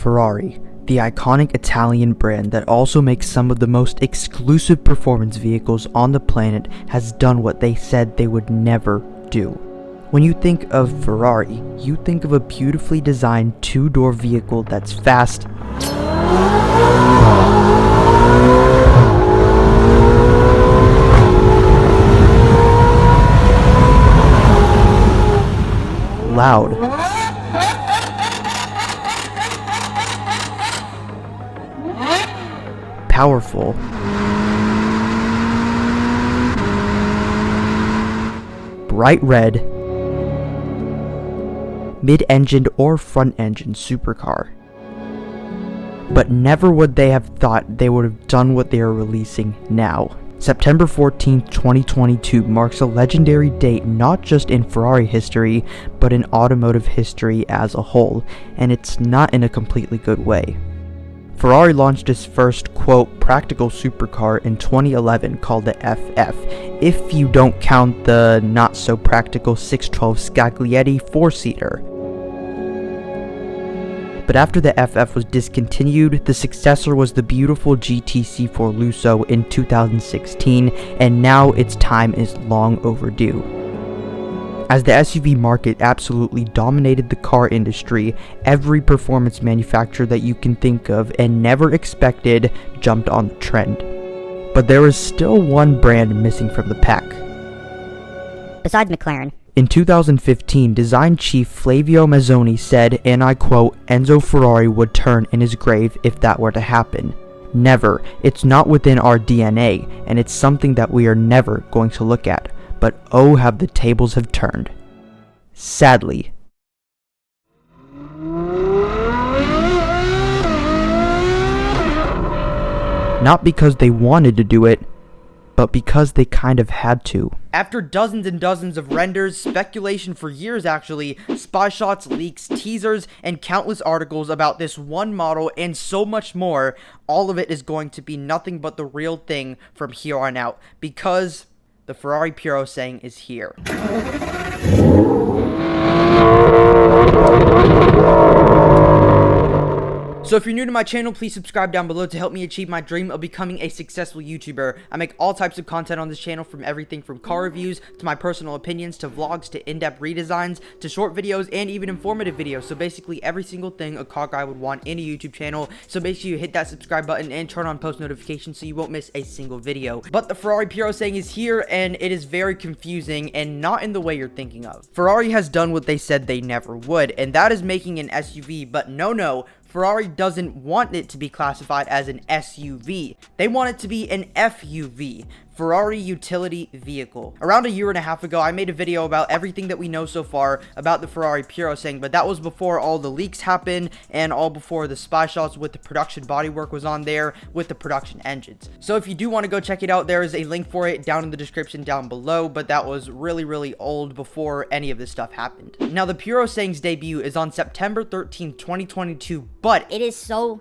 Ferrari, the iconic Italian brand that also makes some of the most exclusive performance vehicles on the planet, has done what they said they would never do. When you think of Ferrari, you think of a beautifully designed two-door vehicle that's fast, loud, powerful, bright red, mid-engined or front-engine supercar. But never would they have thought they would have done what they are releasing now. September 14th, 2022 marks a legendary date not just in Ferrari history, but in automotive history as a whole, and it's not in a completely good way. Ferrari launched its first, quote, practical supercar in 2011 called the FF, if you don't count the not-so-practical 612 Scaglietti 4-seater. But after the FF was discontinued, the successor was the beautiful GTC4 Lusso in 2016, and now its time is long overdue. As the SUV market absolutely dominated the car industry, every performance manufacturer that you can think of and never expected jumped on the trend. But there is still one brand missing from the pack. Besides McLaren. In 2015, design chief Flavio Mazzoni said, and I quote, "Enzo Ferrari would turn in his grave if that were to happen. Never. It's not within our DNA, and it's something that we are never going to look at. But oh, how the tables have turned." Sadly. Not because they wanted to do it, but because they kind of had to. After dozens and dozens of renders, speculation for years actually, spy shots, leaks, teasers, and countless articles about this one model and so much more, all of it is going to be nothing but the real thing from here on out, because the Ferrari Purosangue is here. So if you're new to my channel, please subscribe down below to help me achieve my dream of becoming a successful YouTuber. I make all types of content on this channel, from everything from car reviews, to my personal opinions, to vlogs, to in-depth redesigns, to short videos, and even informative videos. So basically every single thing a car guy would want in a YouTube channel. So make sure you hit that subscribe button and turn on post notifications so you won't miss a single video. But the Ferrari Purosangue is here, and it is very confusing, and not in the way you're thinking of. Ferrari has done what they said they never would, and that is making an SUV, but no, Ferrari doesn't want it to be classified as an SUV. They want it to be an FUV, Ferrari Utility Vehicle. Around a year and a half ago, I made a video about everything that we know so far about the Ferrari Purosangue, but that was before all the leaks happened and all before the spy shots with the production bodywork was on there with the production engines. So if you do want to go check it out, there is a link for it down in the description down below, but that was really old before any of this stuff happened. Now, the Purosangue's debut is on September 13th, 2022, but It is so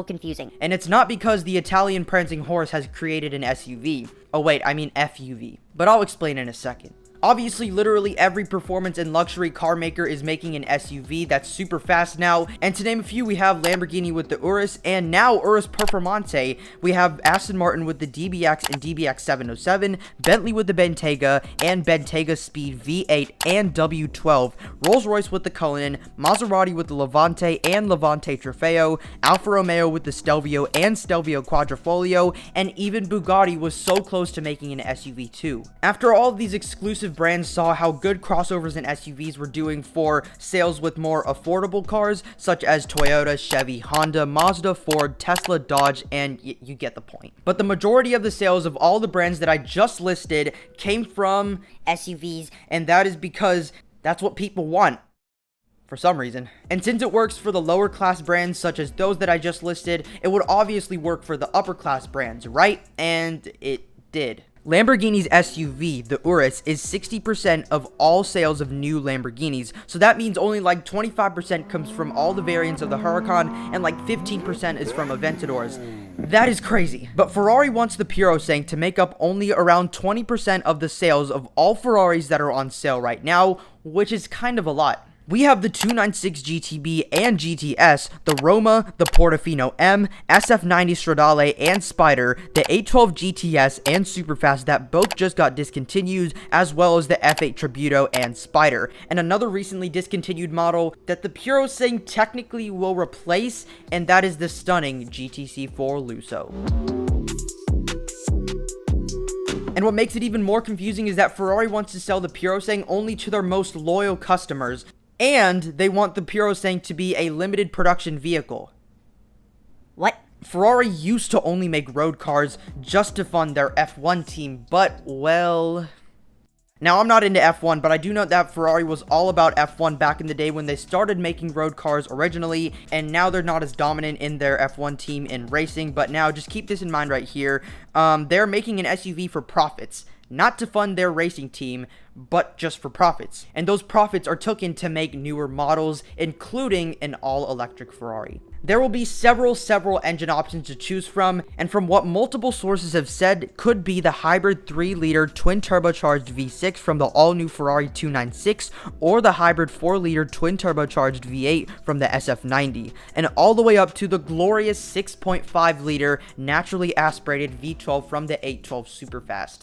confusing. and it's not because the Italian prancing horse has created an SUV. Oh wait, I mean FUV. But I'll explain in a second. Obviously, literally every performance and luxury car maker is making an SUV that's super fast now, and to name a few, we have Lamborghini with the Urus, and now Urus Performante. We have Aston Martin with the DBX and DBX 707, Bentley with the Bentayga, and Bentayga Speed V8 and W12, Rolls-Royce with the Cullinan, Maserati with the Levante and Levante Trofeo, Alfa Romeo with the Stelvio and Stelvio Quadrifoglio, and even Bugatti was so close to making an SUV too. After all of these exclusive brands saw how good crossovers and SUVs were doing for sales with more affordable cars, such as Toyota, Chevy, Honda, Mazda, Ford, Tesla, Dodge, and you get the point. But the majority of the sales of all the brands that I just listed came from SUVs, and that is because that's what people want, for some reason. And since it works for the lower class brands such as those that I just listed, it would obviously work for the upper class brands, right? And it did. Lamborghini's SUV, the Urus, is 60% of all sales of new Lamborghinis, so that means only like 25% comes from all the variants of the Huracan, and like 15% is from Aventadors. That is crazy. But Ferrari wants the Purosangue to make up only around 20% of the sales of all Ferraris that are on sale right now, which is kind of a lot. We have the 296 GTB and GTS, the Roma, the Portofino M, SF90 Stradale and Spider, the 812 GTS and Superfast that both just got discontinued, as well as the F8 Tributo and Spider, and another recently discontinued model that the Purosangue technically will replace, and that is the stunning GTC4 Lusso. And what makes it even more confusing is that Ferrari wants to sell the Purosangue only to their most loyal customers, and they want the Purosangue to be a limited production vehicle. What? Ferrari used to only make road cars just to fund their F1 team, but, well... Now, I'm not into F1, but I do know that Ferrari was all about F1 back in the day when they started making road cars originally, and now they're not as dominant in their F1 team in racing, but now just keep this in mind right here. They're making an SUV for profits, not to fund their racing team, but just for profits. And those profits are taken to make newer models, including an all-electric Ferrari. There will be several engine options to choose from, and from what multiple sources have said, could be the hybrid 3-liter twin-turbocharged V6 from the all-new Ferrari 296, or the hybrid 4-liter twin-turbocharged V8 from the SF90, and all the way up to the glorious 6.5-liter naturally aspirated V12 from the 812 Superfast.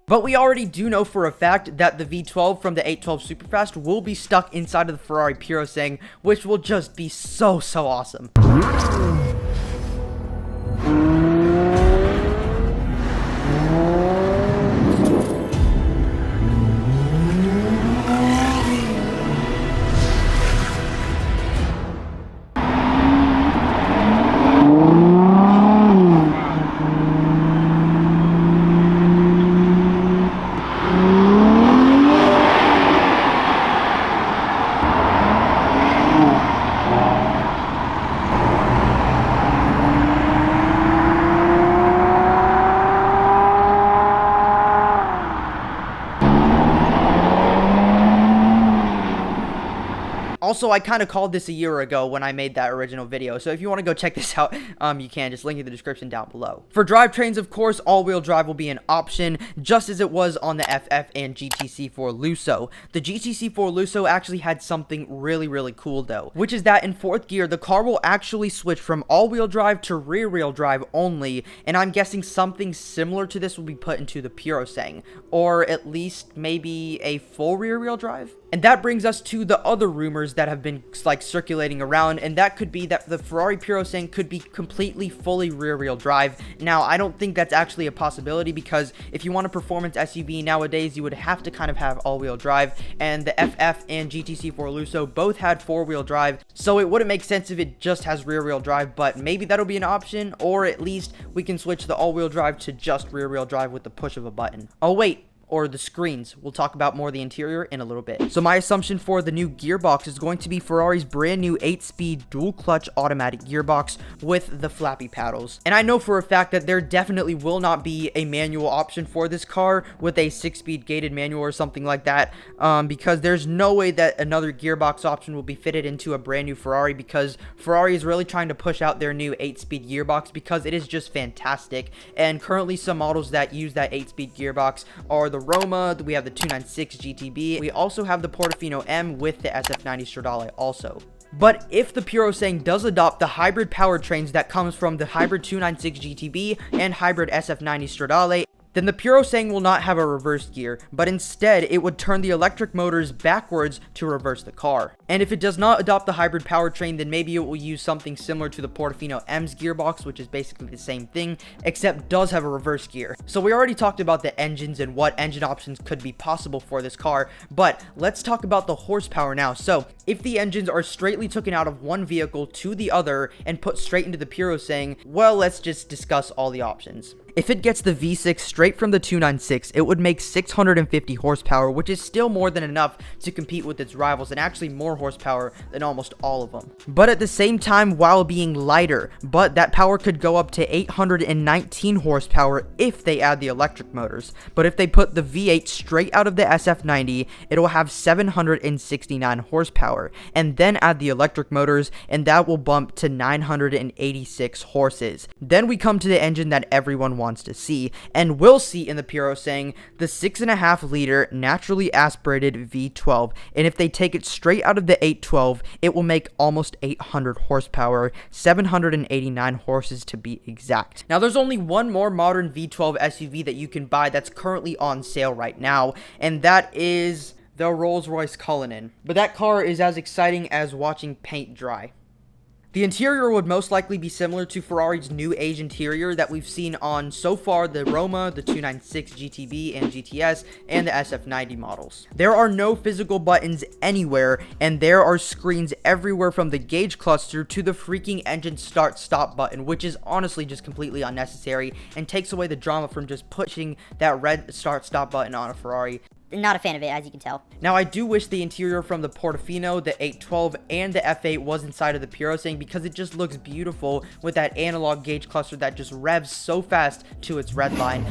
But we already do know for a fact that the V12 from the 812 Superfast will be stuck inside of the Ferrari Purosangue, which will just be so awesome. Also, I kind of called this a year ago when I made that original video, so if you want to go check this out, you can. Just link in the description down below. For drivetrains, of course, all-wheel drive will be an option, just as it was on the FF and GTC4 Lusso. The GTC4 Lusso actually had something really cool, though, which is that in 4th gear, the car will actually switch from all-wheel drive to rear-wheel drive only, and I'm guessing something similar to this will be put into the Purosangue, or at least maybe a full rear-wheel drive? And that brings us to the other rumors that have been like circulating around, and that could be that the Ferrari Purosangue could be completely fully rear-wheel drive. Now, I don't think that's actually a possibility, because if you want a performance SUV nowadays, you would have to kind of have all-wheel drive, and the FF and GTC4 Lusso both had 4-wheel drive, so it wouldn't make sense if it just has rear-wheel drive, but maybe that'll be an option, or at least we can switch the all-wheel drive to just rear-wheel drive with the push of a button. Oh wait, or the screens. We'll talk about more of the interior in a little bit. So my assumption for the new gearbox is going to be Ferrari's brand new 8-speed dual clutch automatic gearbox with the flappy paddles. And I know for a fact that there definitely will not be a manual option for this car with a 6-speed gated manual or something like that, because there's no way that another gearbox option will be fitted into a brand new Ferrari, because Ferrari is really trying to push out their new 8-speed gearbox because it is just fantastic. And currently some models that use that 8-speed gearbox are the Roma, we have the 296 GTB, we also have the Portofino M with the SF90 Stradale also. But if the Purosangue does adopt the hybrid powertrains that comes from the hybrid 296 GTB and hybrid SF90 Stradale, then the Purosangue will not have a reverse gear, but instead it would turn the electric motors backwards to reverse the car. And if it does not adopt the hybrid powertrain, then maybe it will use something similar to the Portofino M's gearbox, which is basically the same thing, except does have a reverse gear. So we already talked about the engines and what engine options could be possible for this car, but let's talk about the horsepower now. So if the engines are straightly taken out of one vehicle to the other and put straight into the Purosangue, well, let's just discuss all the options. If it gets the V6 straight from the 296, it would make 650 horsepower, which is still more than enough to compete with its rivals, and actually more horsepower than almost all of them. But at the same time, while being lighter, but that power could go up to 819 horsepower if they add the electric motors. But if they put the V8 straight out of the SF90, it will have 769 horsepower, and then add the electric motors, and that will bump to 986 horses. Then we come to the engine that everyone wants to see and will see in the Purosangue, the 6.5-liter naturally aspirated V12. And if they take it straight out of the 812, it will make almost 800 horsepower, 789 horses to be exact. Now, there's only one more modern V12 SUV that you can buy that's currently on sale right now, and that is the Rolls-Royce Cullinan. But that car is as exciting as watching paint dry. The interior would most likely be similar to Ferrari's new age interior that we've seen on so far the Roma, the 296 GTB and GTS, and the SF90 models. There are no physical buttons anywhere, and there are screens everywhere from the gauge cluster to the freaking engine start-stop button, which is honestly just completely unnecessary and takes away the drama from just pushing that red start-stop button on a Ferrari. Not a fan of it, as you can tell. Now, I do wish the interior from the Portofino, the 812, and the F8 was inside of the Purosangue because it just looks beautiful with that analog gauge cluster that just revs so fast to its red line.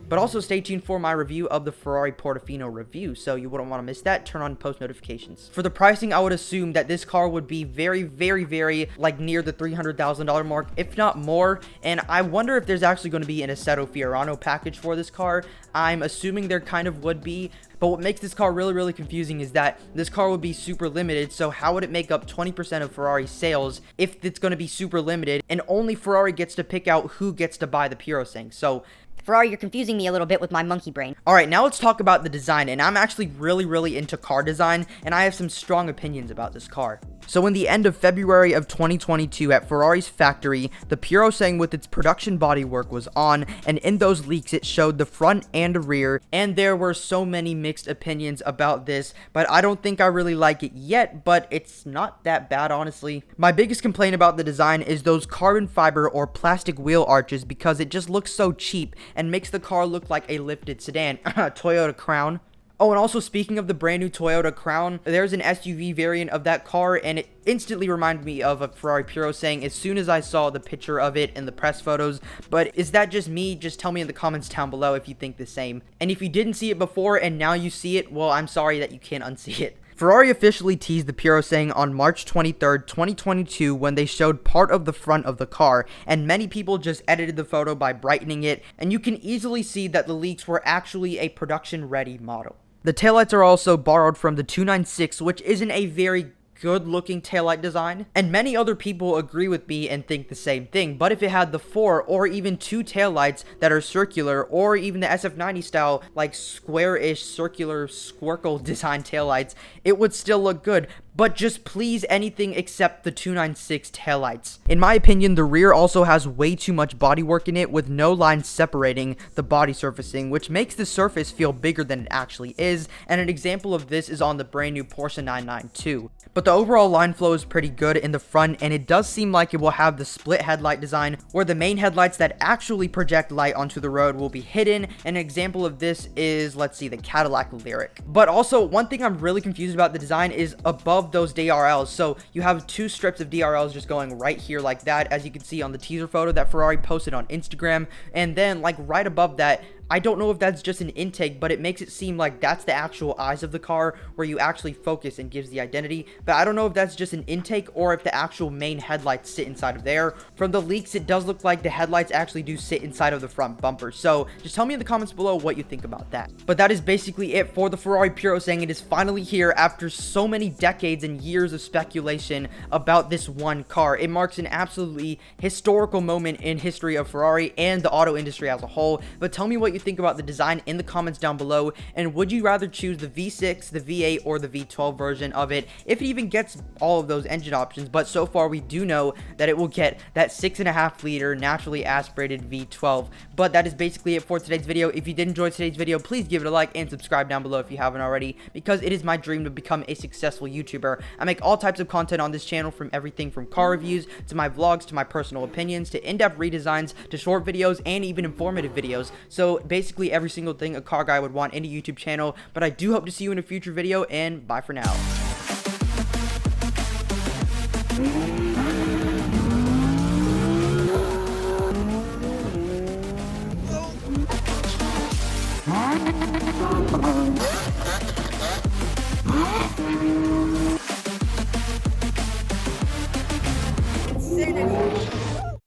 But also stay tuned for my review of the Ferrari Portofino review, so you wouldn't want to miss that. Turn on post notifications. For the pricing, I would assume that this car would be very, very, very, like, near the $300,000 mark, if not more. And I wonder if there's actually going to be an Assetto Fiorano package for this car. I'm assuming there kind of would be. But what makes this car really, really confusing is that this car would be super limited, so how would it make up 20% of Ferrari's sales if it's going to be super limited, and only Ferrari gets to pick out who gets to buy the Purosangue? So Ferrari, you're confusing me a little bit with my monkey brain. Alright, now let's talk about the design, and I'm actually really, really into car design, and I have some strong opinions about this car. So in the end of February of 2022 at Ferrari's factory, the Purosangue with its production bodywork was on, and in those leaks it showed the front and rear, and there were so many mixed opinions about this, but I don't think I really like it yet, but it's not that bad, honestly. My biggest complaint about the design is those carbon fiber or plastic wheel arches because it just looks so cheap and makes the car look like a lifted sedan. Toyota Crown. Oh, and also speaking of the brand new Toyota Crown, there's an SUV variant of that car, and it instantly reminded me of a Ferrari Purosangue as soon as I saw the picture of it in the press photos. But is that just me? Just tell me in the comments down below if you think the same. And if you didn't see it before and now you see it, well, I'm sorry that you can't unsee it. Ferrari officially teased the Purosangue on March 23rd, 2022 when they showed part of the front of the car, and many people just edited the photo by brightening it, and you can easily see that the leaks were actually a production-ready model. The taillights are also borrowed from the 296, which isn't a very good looking taillight design, and many other people agree with me and think the same thing. But if it had the 4 or even 2 taillights that are circular, or even the SF90 style like square-ish circular squircle design taillights, it would still look good. But just please anything except the 296 taillights. In my opinion, the rear also has way too much bodywork in it with no lines separating the body surfacing, which makes the surface feel bigger than it actually is, and an example of this is on the brand new Porsche 992. But the overall line flow is pretty good in the front, and it does seem like it will have the split headlight design where the main headlights that actually project light onto the road will be hidden. An example of this is, let's see, the Cadillac Lyric. But also, one thing I'm really confused about the design is above those DRLs. So you have 2 strips of DRLs just going right here like that, as you can see on the teaser photo that Ferrari posted on Instagram, and then like right above that, I don't know if that's just an intake, but it makes it seem like that's the actual eyes of the car where you actually focus and gives the identity. But I don't know if that's just an intake or if the actual main headlights sit inside of there. From the leaks, it does look like the headlights actually do sit inside of the front bumper. So just tell me in the comments below what you think about that. But that is basically it for the Ferrari Purosangue. It is finally here after so many decades and years of speculation about this one car. It marks an absolutely historical moment in history of Ferrari and the auto industry as a whole. But tell me what you think about the design in the comments down below, and would you rather choose the V6, the V8, or the V12 version of it, if it even gets all of those engine options? But so far we do know that it will get that 6.5 liter naturally aspirated V12. But that is basically it for today's video. If you did enjoy today's video, please give it a like and subscribe down below if you haven't already, because it is my dream to become a successful YouTuber. I make all types of content on this channel, from everything from car reviews to my vlogs to my personal opinions to in-depth redesigns to short videos and even informative videos. So basically every single thing a car guy would want in a YouTube channel. But I do hope to see you in a future video, and bye for now.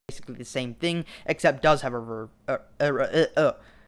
basically the same thing, except does have a